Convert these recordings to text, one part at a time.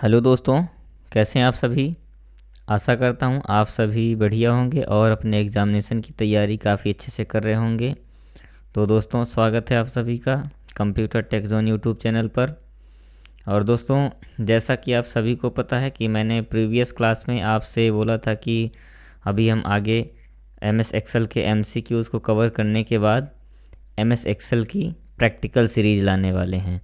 Hello दोस्तों, कैसे हैं आप सभी। आशा करता हूं आप सभी बढ़िया होंगे और अपने एग्ज़ामिनेशन की तैयारी काफ़ी अच्छे से कर रहे होंगे। तो दोस्तों, स्वागत है आप सभी का computer tech zone YouTube channel पर। और दोस्तों, जैसा कि आप सभी को पता है कि मैंने प्रीवियस क्लास में आपसे बोला था कि अभी हम आगे MS एक्सेल के MCQs को कवर करने के बाद MS एक्सेल की प्रैक्टिकल सीरीज़ लाने वाले हैं।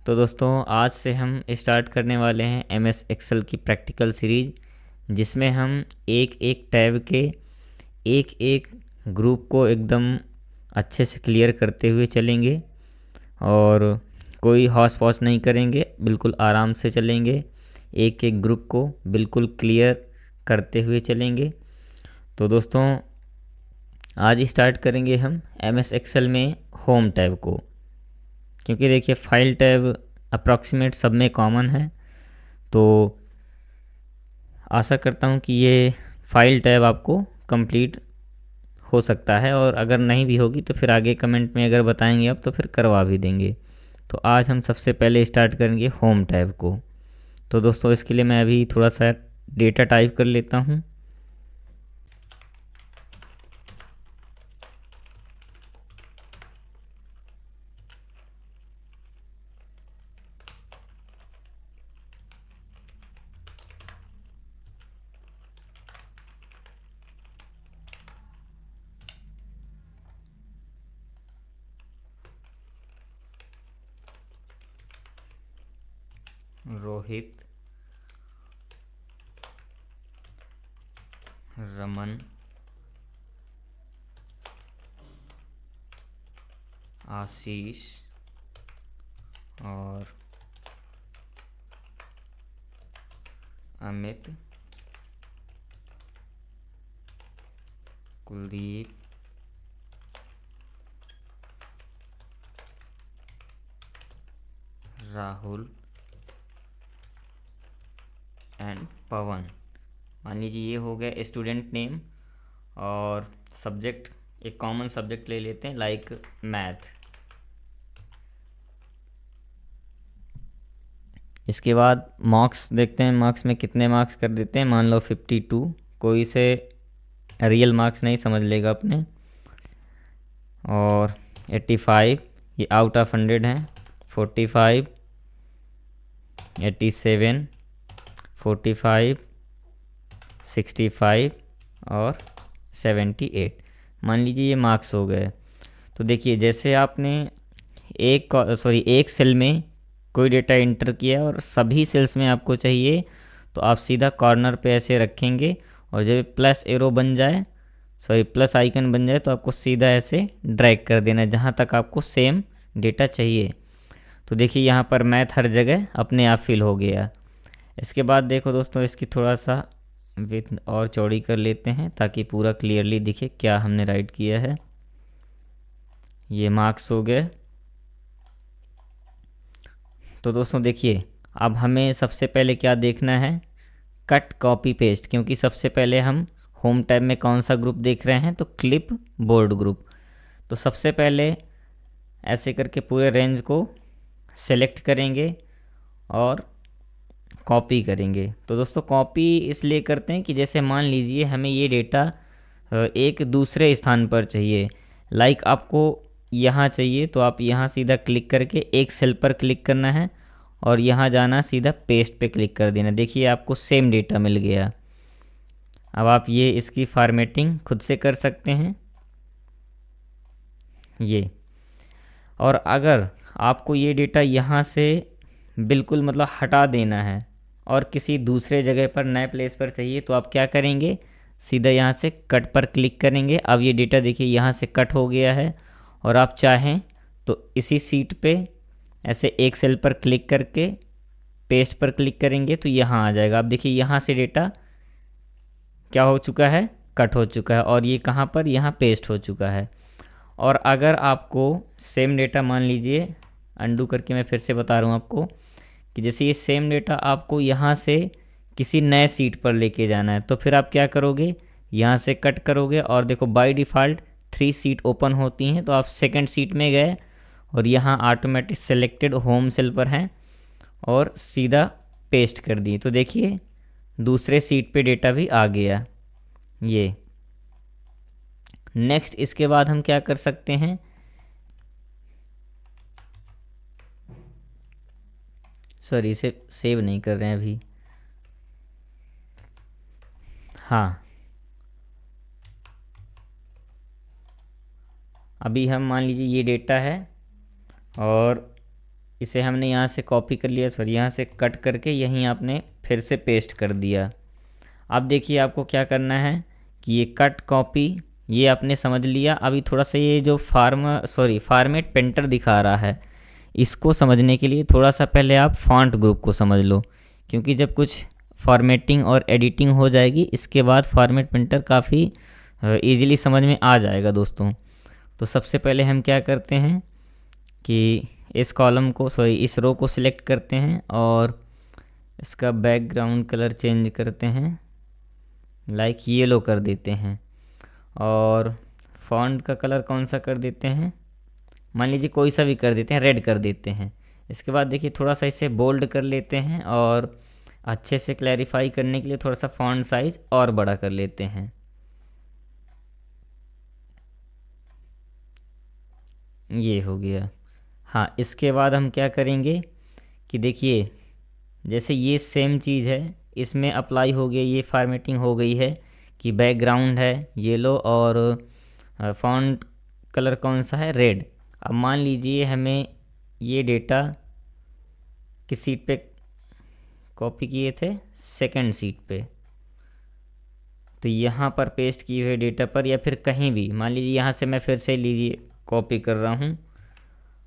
तो दोस्तों, आज से हम स्टार्ट करने वाले हैं MS एक्सेल की प्रैक्टिकल सीरीज़, जिसमें हम एक एक टैब के एक एक ग्रुप को एकदम अच्छे से क्लियर करते हुए चलेंगे और कोई हौस पौस नहीं करेंगे, बिल्कुल आराम से चलेंगे। एक एक ग्रुप को बिल्कुल क्लियर करते हुए चलेंगे। तो दोस्तों, आज स्टार्ट करेंगे हम MS एक्सेल में होम टैब को, क्योंकि देखिए फाइल टैब अप्रॉक्सीमेट सब में कॉमन है। तो आशा करता हूँ कि ये फाइल टैब आपको कंप्लीट हो सकता है, और अगर नहीं भी होगी तो फिर आगे कमेंट में अगर बताएंगे आप तो फिर करवा भी देंगे। तो आज हम सबसे पहले स्टार्ट करेंगे होम टैब को। तो दोस्तों, इसके लिए मैं अभी थोड़ा सा डेटा टाइप कर लेता हूँ। रोहित, रमन, आशीष और अमित, कुलदीप, राहुल एंड पवन। मान लीजिए ये हो गया स्टूडेंट नेम, और सब्जेक्ट एक कॉमन सब्जेक्ट ले लेते हैं लाइक मैथ। इसके बाद मार्क्स देखते हैं, मार्क्स में कितने मार्क्स कर देते हैं। मान लो 52, कोई से रियल मार्क्स नहीं समझ लेगा अपने। और 85 ये आउट ऑफ 100 हैं। 45, 87, 45, 65 और 78। मान लीजिए ये मार्क्स हो गए। तो देखिए, जैसे आपने एक सेल में कोई डेटा इंटर किया और सभी सेल्स में आपको चाहिए, तो आप सीधा कॉर्नर पे ऐसे रखेंगे, और जब प्लस एरो बन जाए, प्लस आइकन बन जाए, तो आपको सीधा ऐसे ड्रैग कर देना है जहाँ तक आपको सेम डेटा चाहिए। तो देखिए यहाँ पर मैथ हर जगह अपने आप फिल हो गया। इसके बाद देखो दोस्तों, इसकी थोड़ा सा विड्थ और चौड़ी कर लेते हैं ताकि पूरा क्लियरली दिखे क्या हमने राइट किया है। ये मार्क्स हो गए। तो दोस्तों देखिए, अब हमें सबसे पहले क्या देखना है, कट कॉपी पेस्ट, क्योंकि सबसे पहले हम होम टैब में कौन सा ग्रुप देख रहे हैं, तो क्लिप बोर्ड ग्रुप। तो सबसे पहले ऐसे करके पूरे रेंज को सेलेक्ट करेंगे और कॉपी करेंगे। तो दोस्तों, कॉपी इसलिए करते हैं कि जैसे मान लीजिए हमें ये डेटा एक दूसरे स्थान पर चाहिए, लाइक आपको यहाँ चाहिए, तो आप यहाँ सीधा क्लिक करके एक सेल पर क्लिक करना है और यहाँ जाना, सीधा पेस्ट पे क्लिक कर देना। देखिए आपको सेम डेटा मिल गया। अब आप ये इसकी फॉर्मेटिंग खुद से कर सकते हैं ये। और अगर आपको ये डेटा यहाँ से बिल्कुल मतलब हटा देना है और किसी दूसरे जगह पर नए प्लेस पर चाहिए, तो आप क्या करेंगे, सीधा यहाँ से कट पर क्लिक करेंगे। अब ये डेटा देखिए यहाँ से कट हो गया है, और आप चाहें तो इसी सीट पे ऐसे एक सेल पर क्लिक करके पेस्ट पर क्लिक करेंगे तो यहाँ आ जाएगा। अब देखिए यहाँ से डेटा क्या हो चुका है, कट हो चुका है, और ये कहाँ पर, यहाँ पेस्ट हो चुका है। और अगर आपको सेम डेटा, मान लीजिए अंडू करके मैं फिर से बता रहा हूँ आपको, कि जैसे ये सेम डेटा आपको यहाँ से किसी नए सीट पर लेके जाना है, तो फिर आप क्या करोगे, यहाँ से कट करोगे, और देखो बाय डिफ़ॉल्ट 3 सीट ओपन होती हैं, तो आप सेकंड सीट में गए और यहाँ ऑटोमेटिक सेलेक्टेड होम सेल पर हैं, और सीधा पेस्ट कर दिए। तो देखिए दूसरे सीट पे डेटा भी आ गया। ये नेक्स्ट इसके बाद हम क्या कर सकते हैं, सॉरी इसे सेव नहीं कर रहे हैं अभी। हाँ, अभी हम मान लीजिए ये डेटा है और इसे हमने यहाँ से कॉपी कर लिया, सॉरी यहाँ से कट करके यहीं आपने फिर से पेस्ट कर दिया। अब देखिए आपको क्या करना है कि ये कट कॉपी ये आपने समझ लिया। अभी थोड़ा सा ये जो फॉर्मेट पेंटर दिखा रहा है, इसको समझने के लिए थोड़ा सा पहले आप फॉन्ट ग्रुप को समझ लो, क्योंकि जब कुछ फॉर्मेटिंग और एडिटिंग हो जाएगी इसके बाद फॉर्मेट पेंटर काफ़ी ईज़िली समझ में आ जाएगा दोस्तों। तो सबसे पहले हम क्या करते हैं कि इस रो को सिलेक्ट करते हैं और इसका बैकग्राउंड कलर चेंज करते हैं, लाइक येलो कर देते हैं। और फॉन्ट का कलर कौन सा कर देते हैं, मान लीजिए कोई सा भी कर देते हैं, रेड कर देते हैं। इसके बाद देखिए थोड़ा सा इसे बोल्ड कर लेते हैं और अच्छे से क्लैरिफाई करने के लिए थोड़ा सा फॉन्ट साइज़ और बड़ा कर लेते हैं। ये हो गया। हाँ, इसके बाद हम क्या करेंगे कि देखिए जैसे ये सेम चीज़ है, इसमें अप्लाई हो गया, ये फॉर्मेटिंग हो गई है कि बैकग्राउंड है येलो और फॉन्ट कलर कौन सा है, रेड। अब मान लीजिए हमें ये डेटा किस सीट पे कॉपी किए थे, सेकंड सीट पे, तो यहाँ पर पेस्ट किए हुए डेटा पर या फिर कहीं भी, मान लीजिए यहाँ से मैं फिर से लीजिए कॉपी कर रहा हूँ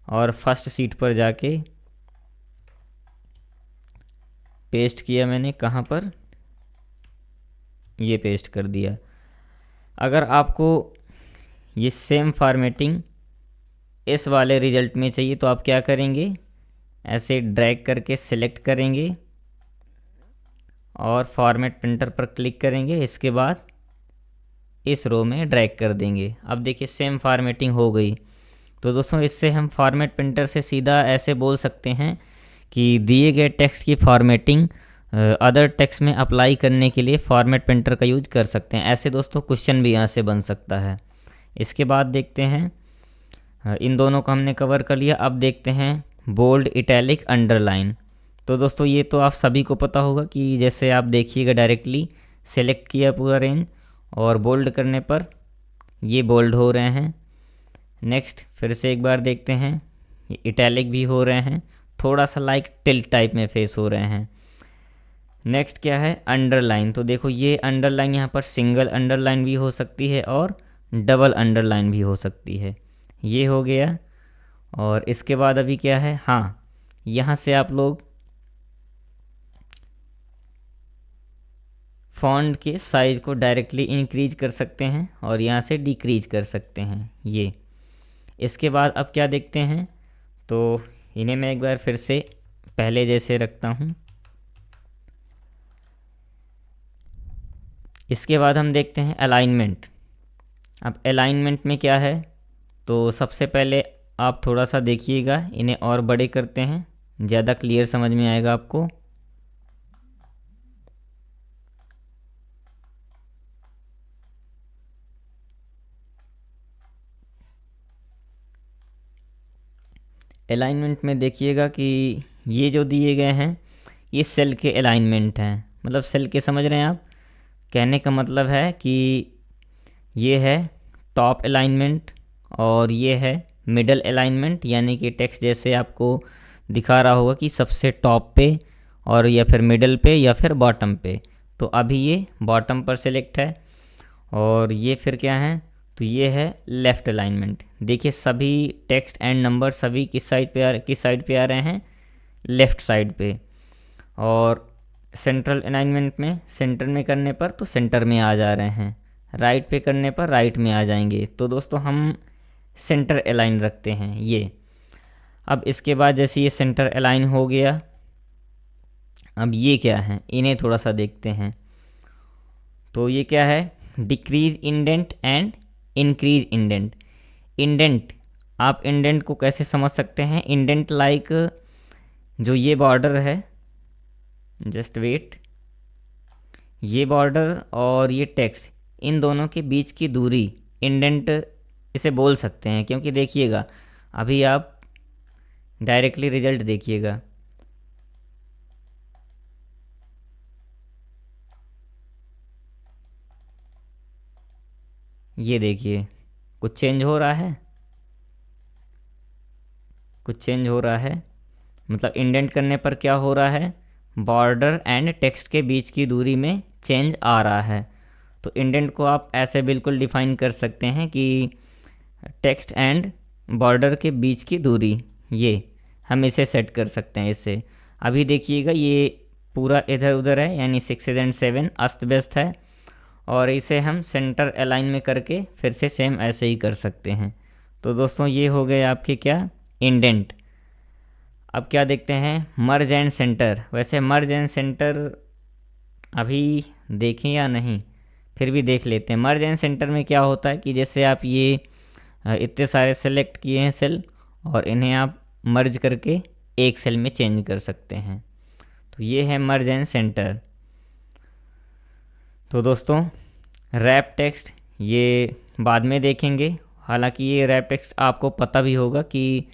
और फर्स्ट सीट पर जाके पेस्ट किया मैंने, कहाँ पर, ये पेस्ट कर दिया। अगर आपको ये सेम फॉर्मेटिंग इस वाले रिजल्ट में चाहिए तो आप क्या करेंगे, ऐसे ड्रैग करके सिलेक्ट करेंगे और फॉर्मेट प्रिंटर पर क्लिक करेंगे, इसके बाद इस रो में ड्रैग कर देंगे। अब देखिए सेम फॉर्मेटिंग हो गई। तो दोस्तों इससे हम फॉर्मेट प्रिंटर से सीधा ऐसे बोल सकते हैं कि दिए गए टेक्स्ट की फॉर्मेटिंग अदर टेक्स्ट में अप्लाई करने के लिए फॉर्मेट प्रिंटर का यूज कर सकते हैं। ऐसे दोस्तों क्वेश्चन भी यहाँ से बन सकता है। इसके बाद देखते हैं, इन दोनों को हमने कवर कर लिया। अब देखते हैं बोल्ड, इटैलिक, अंडरलाइन। तो दोस्तों ये तो आप सभी को पता होगा कि जैसे आप देखिएगा डायरेक्टली सेलेक्ट किया पूरा रेंज और बोल्ड करने पर ये बोल्ड हो रहे हैं। नेक्स्ट फिर से एक बार देखते हैं, ये इटैलिक भी हो रहे हैं, थोड़ा सा लाइक टिल्ट टाइप में फेस हो रहे हैं। नेक्स्ट क्या है, अंडरलाइन। तो देखो ये अंडरलाइन यहाँ पर सिंगल अंडरलाइन भी हो सकती है और डबल अंडरलाइन भी हो सकती है। ये हो गया। और इसके बाद अभी क्या है, हाँ यहाँ से आप लोग फॉन्ट के साइज़ को डायरेक्टली इंक्रीज कर सकते हैं और यहाँ से डिक्रीज कर सकते हैं ये। इसके बाद अब क्या देखते हैं, तो इन्हें मैं एक बार फिर से पहले जैसे रखता हूँ। इसके बाद हम देखते हैं अलाइनमेंट। अब अलाइनमेंट में क्या है, तो सबसे पहले आप थोड़ा सा देखिएगा, इन्हें और बड़े करते हैं, ज़्यादा क्लियर समझ में आएगा आपको। अलाइनमेंट में देखिएगा कि ये जो दिए गए हैं ये सेल के अलाइनमेंट हैं, मतलब सेल के, समझ रहे हैं आप। कहने का मतलब है कि ये है टॉप अलाइनमेंट और ये है मिडल अलाइनमेंट, यानी कि टेक्स्ट जैसे आपको दिखा रहा होगा कि सबसे टॉप पे और या फिर मिडल पे या फिर बॉटम पे। तो अभी ये बॉटम पर सिलेक्ट है। और ये फिर क्या है, तो ये है लेफ़्ट अलाइनमेंट। देखिए सभी टेक्स्ट एंड नंबर सभी किस साइड पे आ रहे हैं, लेफ़्ट साइड पे। और सेंट्रल अलाइनमेंट में सेंटर में करने पर तो सेंटर में आ जा रहे हैं, राइट पे करने पर राइट में आ जाएंगे। तो दोस्तों हम सेंटर अलाइन रखते हैं ये। अब इसके बाद जैसे ये सेंटर अलाइन हो गया, अब ये क्या है, इन्हें थोड़ा सा देखते हैं। तो ये क्या है, decrease indent and increase indent. Indent, आप इंडेंट को कैसे समझ सकते हैं, इंडेंट लाइक जो ये बॉर्डर है जस्ट वेट। ये बॉर्डर और ये टेक्स्ट, इन दोनों के बीच की दूरी इंडेंट इसे बोल सकते हैं, क्योंकि देखिएगा अभी आप डायरेक्टली रिजल्ट देखिएगा। ये देखिए कुछ चेंज हो रहा है, कुछ चेंज हो रहा है, मतलब इंडेंट करने पर क्या हो रहा है, बॉर्डर एंड टेक्स्ट के बीच की दूरी में चेंज आ रहा है। तो इंडेंट को आप ऐसे बिल्कुल डिफाइन कर सकते हैं कि टेक्स्ट एंड बॉर्डर के बीच की दूरी, ये हम इसे सेट कर सकते हैं इससे। अभी देखिएगा ये पूरा इधर उधर है, यानी 6 एंड 7 अस्त व्यस्त है, और इसे हम सेंटर अलाइन में करके फिर से सेम ऐसे ही कर सकते हैं। तो दोस्तों ये हो गए आपके क्या, इंडेंट। अब क्या देखते हैं, मर्ज एंड सेंटर। वैसे मर्ज एंड सेंटर अभी देखें या नहीं, फिर भी देख लेते हैं। मर्ज एंड सेंटर में क्या होता है कि जैसे आप ये इतने सारे सेलेक्ट किए हैं सेल, और इन्हें आप मर्ज करके एक सेल में चेंज कर सकते हैं। तो ये है मर्ज एंड सेंटर। तो दोस्तों रैप टेक्स्ट ये बाद में देखेंगे। हालांकि ये रैप टेक्स्ट आपको पता भी होगा कि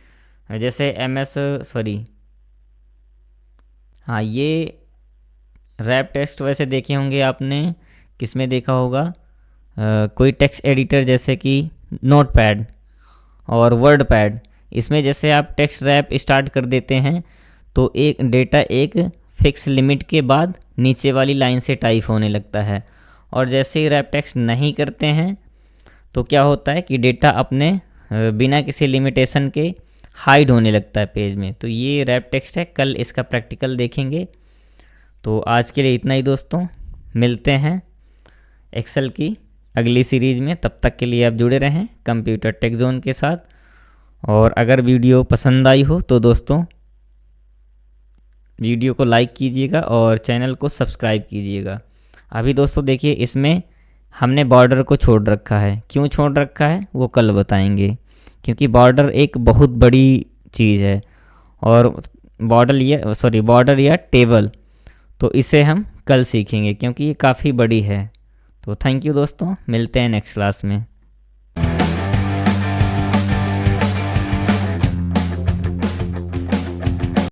जैसे हाँ, ये रैप टेक्स्ट वैसे देखे होंगे आपने, किस में देखा होगा, कोई टेक्स्ट एडिटर जैसे कि नोटपैड और वर्डपैड। इसमें जैसे आप टेक्स्ट रैप स्टार्ट कर देते हैं तो एक डेटा एक फिक्स लिमिट के बाद नीचे वाली लाइन से टाइप होने लगता है, और जैसे ही रैप टेक्स्ट नहीं करते हैं तो क्या होता है कि डेटा अपने बिना किसी लिमिटेशन के हाइड होने लगता है पेज में। तो ये रैप टेक्स्ट है, कल इसका प्रैक्टिकल देखेंगे। तो आज के लिए इतना ही दोस्तों, मिलते हैं एक्सेल की अगली सीरीज़ में। तब तक के लिए आप जुड़े रहें कंप्यूटर टेक जोन के साथ, और अगर वीडियो पसंद आई हो तो दोस्तों वीडियो को लाइक कीजिएगा और चैनल को सब्सक्राइब कीजिएगा। अभी दोस्तों देखिए इसमें हमने बॉर्डर को छोड़ रखा है, क्यों छोड़ रखा है वो कल बताएंगे, क्योंकि बॉर्डर एक बहुत बड़ी चीज़ है, और बॉर्डर या टेबल, तो इसे हम कल सीखेंगे क्योंकि ये काफ़ी बड़ी है। तो थैंक यू दोस्तों, मिलते हैं नेक्स्ट क्लास में।